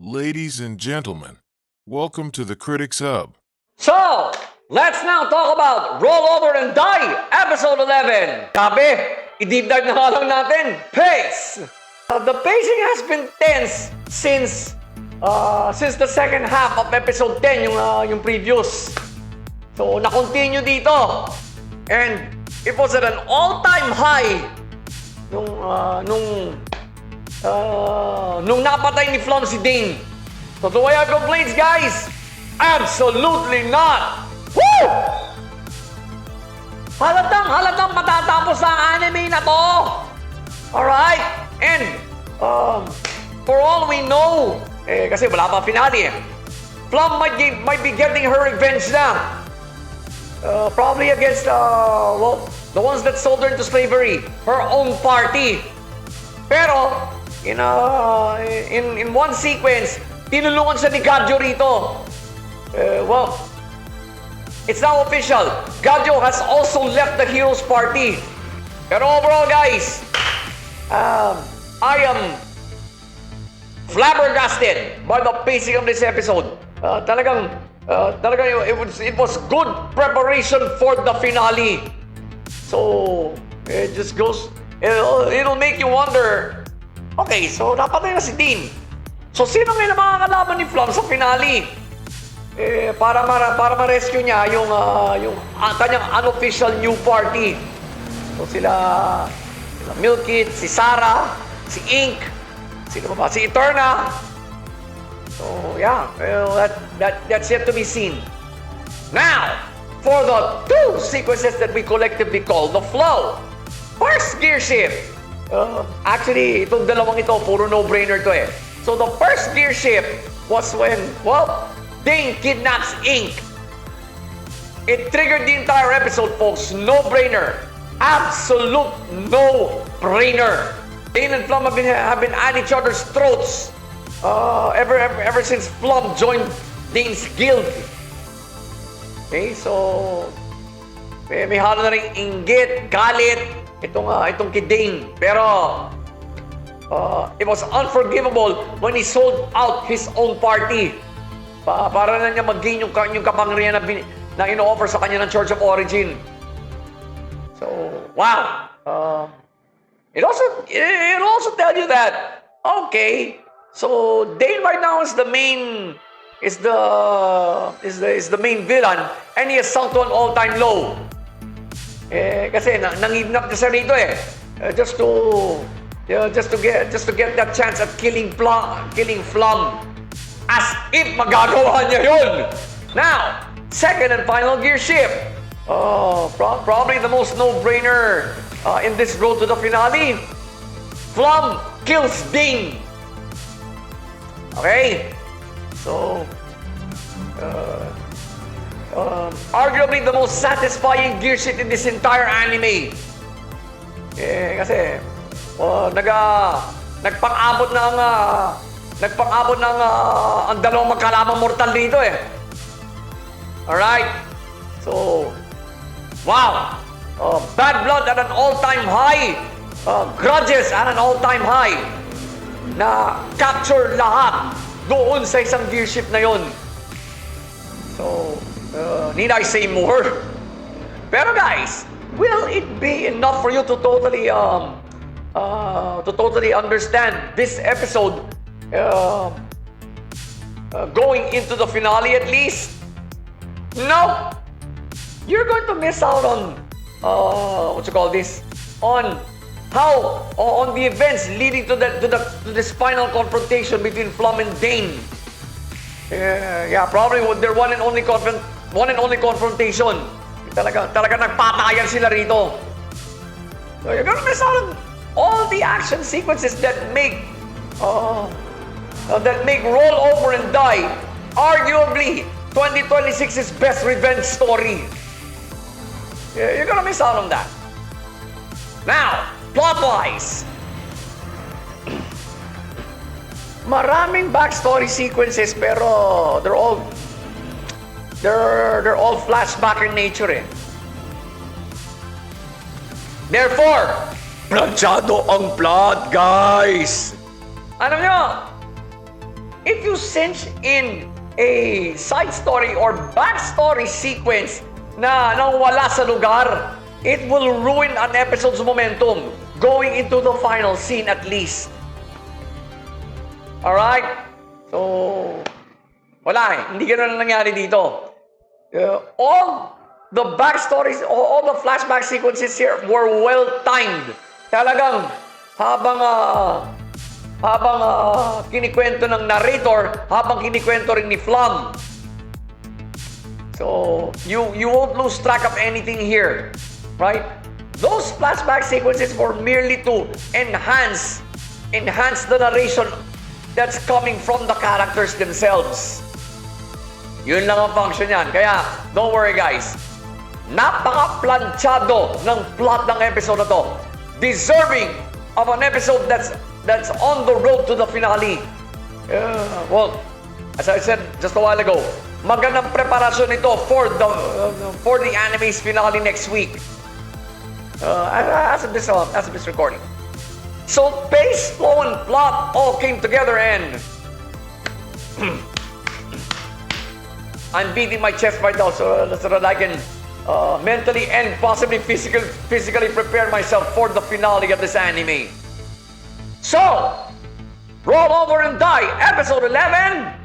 Ladies and gentlemen, welcome to the Critics Hub. So, let's now talk about Roll Over and Die, Episode 11. Sabi, i-deep dive na nga lang natin. Pace! The pacing has been tense since the second half of Episode 10, yung previous. So, na-continue dito. And it was at an all-time high nung napatay ni Flom si Dane. So, do I have complaints, guys? Absolutely not! Woo! Halatang matatapos ang anime na to. Alright? And, for all we know, kasi wala pa finale Flom might be getting her revenge na. Probably against, the ones that sold her into slavery. Her own party. Pero, in one sequence, tinulungan siya ni Gadyo rito. It's now official. Gadyo has also left the Heroes Party. Pero overall, guys, I am flabbergasted by the pacing of this episode. Talagang it was good preparation for the finale. So, it just goes, it'll make you wonder, okay, so napatay na si Dean. So, sino ngayon ang makakalaban ni Flom sa finale? Para ma-rescue niya yung kanyang unofficial new party. So, sila Milkit, si Sarah, si Ink, sino ba? Si Eterna. So, yeah, well, that's yet to be seen. Now, for the two sequences that we collectively call the flow. First gear shift. Actually, itong dalawang ito, puro no-brainer to eh. So, the first gear shift was when, Dane kidnaps Ink. It triggered the entire episode, folks. No-brainer. Absolute no-brainer. Dane and Flom have been at each other's throats ever since Flom joined Dane's guild. Okay, so may halo na rin inggit, galit itong kay Dane. Pero it was unforgivable when he sold out his own party. Para na niya mag-gain yung kapangyarihan na ino-offer sa kanya ng Church of Origin. So, wow. It also tell you that, okay, so Dane right now is the main villain, and he has sunk to an all-time low. Kasi nangidnap niya siya rito just to get that chance at killing Flom. As if magagawa niya yun. Now, second and final gear shift. Probably the most no-brainer in this road to the finale. Flom kills Dane. Okay? So, arguably the most satisfying gear shift in this entire anime. Kasi, nagpang-abot ng ang dalawang magkalamang mortal dito Alright? So, wow! Bad blood at an all-time high. Grudges at an all-time high. Na capture lahat doon sa isang gear shift na yon. So, need I say more? Pero guys, will it be enough for you to totally understand this episode going into the finale at least? No! You're going to miss out on on the events leading to this final confrontation between Flom and Dane. Probably their one and only confrontation. Talaga nagpatayan sila rito. So you're gonna miss out on all the action sequences that make Roll Over and Die arguably 2026's best revenge story. You're gonna miss out on that. Now, plot-wise, maraming backstory sequences pero they're all flashback in nature Therefore, planchado ang plot, guys. Alam nyo, if you cinch in a side story or backstory sequence na wala sa lugar, it will ruin an episode's momentum going into the final scene at least. Alright? So, wala eh. Hindi ganun ang nangyari dito. All the backstories, all the flashback sequences here were well-timed. Talagang habang kinikwento ng narrator, habang kinikwento rin ni Flum. So, you won't lose track of anything here. Right? Those flashback sequences were merely to enhance the narration that's coming from the characters themselves. Yun lang ang function yan. Kaya, don't worry guys. Napaka-planchado ng plot ng episode na to. Deserving of an episode that's on the road to the finale. Well, as I said just a while ago, magandang preparasyon ito for the anime's finale next week. As of this recording. So, pace, flow, and plot all came together and I'm beating my chest right now so that I can mentally and possibly physically prepare myself for the finale of this anime. So, roll over and die, episode 11.